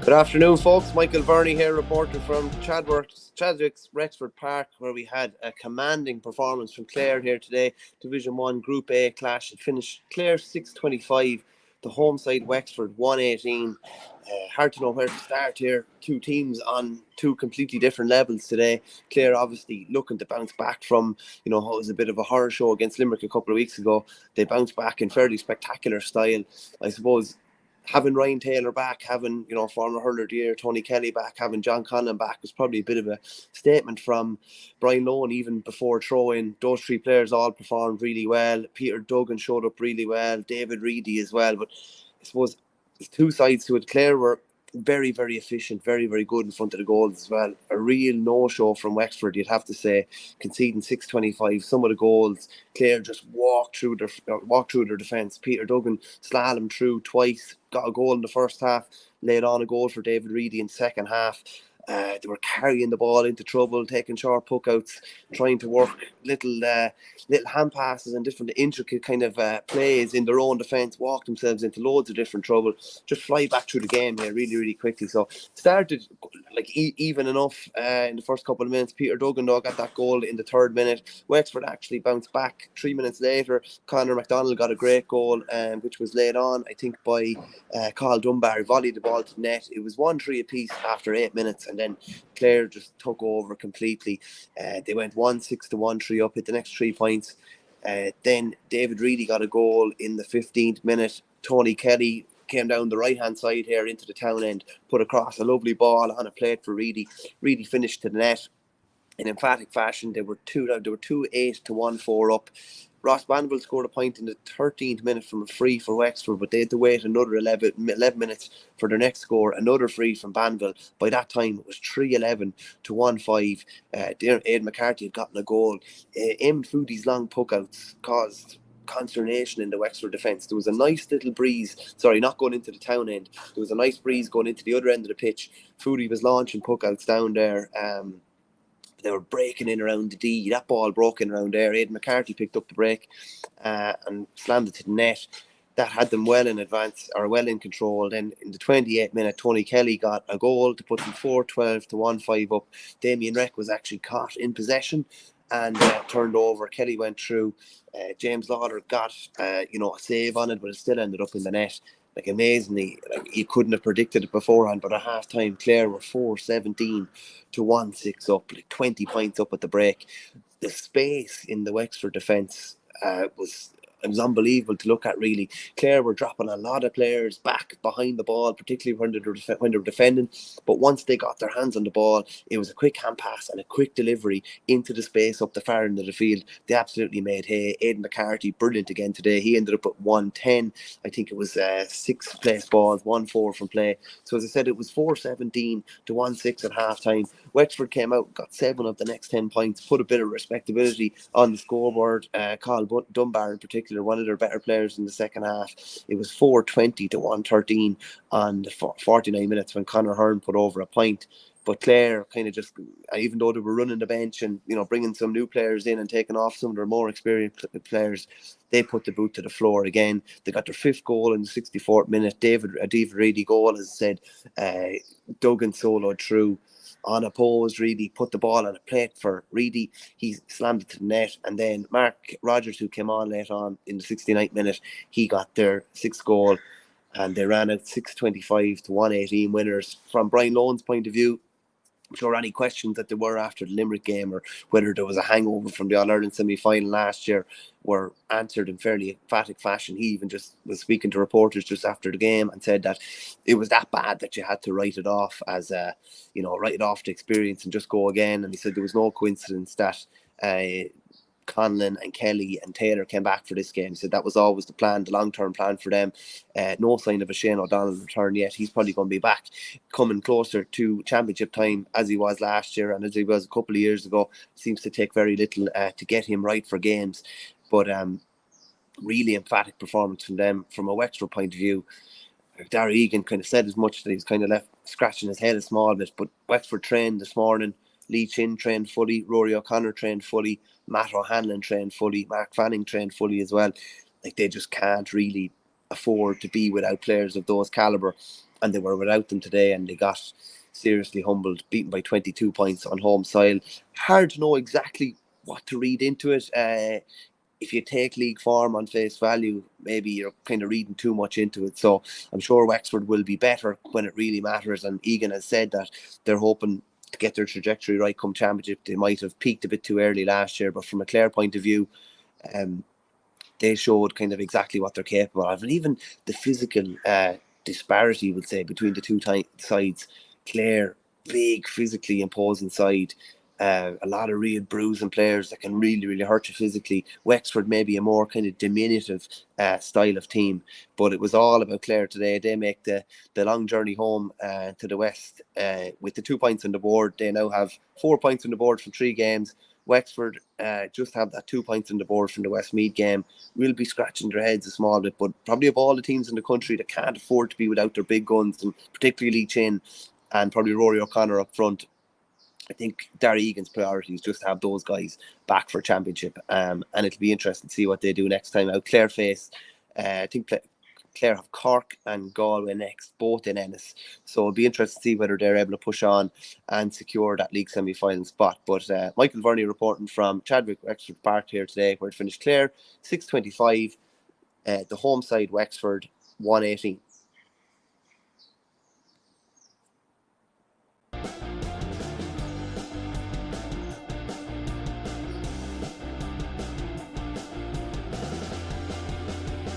Good afternoon, folks. Michael Verney here, reporter from Chadwick's Wexford Park, where we had a commanding performance from Clare here today. Division 1 Group A clash. It finished Clare 6-25, the home side Wexford 1-18. Hard to know where to start here. Two teams on two completely different levels today. Clare obviously looking to bounce back from, it was a bit of a horror show against Limerick a couple of weeks ago. They bounced back in fairly spectacular style. I suppose having Ryan Taylor back, having, former hurler of the year, Tony Kelly back, having John Conlon back was probably a bit of a statement from Brian Lohan even before throw-in. Those three players all performed really well. Peter Duggan showed up really well. David Reedy as well. But I suppose there's two sides to it. Clare were very, very efficient, very, very good in front of the goals as well. A real no-show from Wexford, you'd have to say, conceding 6-25. Some of the goals, Clare just walked through their defence. Peter Duggan slalomed through twice, got a goal in the first half, laid on a goal for David Reedy in the second half. They were carrying the ball into trouble, taking short puckouts, trying to work little hand passes and different intricate kind of plays in their own defence, walk themselves into loads of different trouble, just fly back through the game here really, really quickly. So started even enough in the first couple of minutes. Peter Duggan though got that goal in the third minute. Wexford actually bounced back 3 minutes later. Conor McDonald got a great goal, which was laid on, I think, by Carl Dunbar. Volleyed the ball to the net. It was 1-3 apiece after 8 minutes. And then Clare just took over completely. They went 1-6 to 1-3 up, hit the next 3 points. Then David Reedy got a goal in the 15th minute. Tony Kelly came down the right-hand side here into the town end, put across a lovely ball on a plate for Reedy. Reedy finished to the net in emphatic fashion. They were 2-8 to 1-4 up. Ross Banville scored a point in the 13th minute from a free for Wexford, but they had to wait another 11 minutes for their next score, another free from Banville. By that time, it was 3-11 to 1-5. Aidan McCarthy had gotten a goal. Eamon Foodie's long puckouts caused consternation in the Wexford defence. There was a nice little breeze, not going into the town end. There was a nice breeze going into the other end of the pitch. Foodie was launching puckouts down there. They were breaking in around the D. That ball broke in around there. Aidan McCarthy picked up the break and slammed it to the net. That had them well in advance, or well in control. Then in the 28th minute, Tony Kelly got a goal to put them 4-12 to 1-5 up. Damien Reck was actually caught in possession and turned over. Kelly went through. James Lauder got a save on it, but it still ended up in the net. Amazingly, you couldn't have predicted it beforehand, but at half time Clare were 4-17 to 1-6 up, 20 points up at the break. The space in the Wexford defence was unbelievable to look at, really. Clare were dropping a lot of players back behind the ball, particularly when they were defending. But once they got their hands on the ball, it was a quick hand pass and a quick delivery into the space up the far end of the field. They absolutely made hay. Aidan McCarthy, brilliant again today. He ended up at 110. I think it was 6 place balls, 1-4 from play. So as I said, it was 4-17 to 1-6 at half time. Wexford came out, got 7 of the next 10 points, put a bit of respectability on the scoreboard. Carl Dunbar in particular, one of their better players in the second half. It was 4-20 to 1-13 on the 49 minutes when Conor Hearn put over a point. But Clare kind of just, even though they were running the bench and bringing some new players in and taking off some of their more experienced players, they put the boot to the floor again. They got their 5th goal in the 64th minute. David Reedy goal, as I said. Duggan soloed through unopposed. Reedy put the ball on a plate for Reedy. He slammed it to the net, and then Mark Rogers, who came on late on in the 69th minute, he got their 6th goal, and they ran out 6-25 to 1-18 winners. From Brian Lohan's point of view, I'm sure any questions that there were after the Limerick game, or whether there was a hangover from the All-Ireland semi-final last year, were answered in fairly emphatic fashion. He even just was speaking to reporters just after the game and said that it was that bad that you had to write it off as write it off the experience and just go again. And he said there was no coincidence that Conlon and Kelly and Taylor came back for this game. He said that was always the plan, the long-term plan for them. No sign of a Shane O'Donnell return yet. He's probably going to be back coming closer to championship time, as he was last year and as he was a couple of years ago. It seems to take very little to get him right for games. But really emphatic performance from them. From a Wexford point of view, Darragh Egan kind of said as much, that he's kind of left scratching his head a small bit. But Wexford trained this morning. Lee Chin trained fully, Rory O'Connor trained fully, Matt O'Hanlon trained fully, Mark Fanning trained fully as well. They just can't really afford to be without players of those calibre, and they were without them today, and they got seriously humbled, beaten by 22 points on home soil. Hard to know exactly what to read into it. If you take league form on face value, maybe you're kind of reading too much into it. So I'm sure Wexford will be better when it really matters. And Egan has said that they're hoping to get their trajectory right come championship. They might have peaked a bit too early last year, but from a Clare point of view, um, they showed kind of exactly what they're capable of. And even the physical disparity, would say, between the two sides. Clare, big, physically imposing side. A lot of real bruising players that can really, really hurt you physically. Wexford, maybe a more kind of diminutive style of team. But it was all about Clare today. They make the long journey home to the west with the 2 points on the board. They now have 4 points on the board from 3 games. Wexford just have that 2 points on the board from the Westmeath game. Will be scratching their heads a small bit, but probably of all the teams in the country that can't afford to be without their big guns, and particularly Chin and probably Rory O'Connor up front, I think Darry Egan's priority is just to have those guys back for championship. And it'll be interesting to see what they do next time out. Clare face, I think Clare have Cork and Galway next, both in Ennis. So it'll be interesting to see whether they're able to push on and secure that league semi-final spot. But Michael Verney reporting from Chadwick Wexford Park here today, where it finished Clare 625, the home side Wexford 118.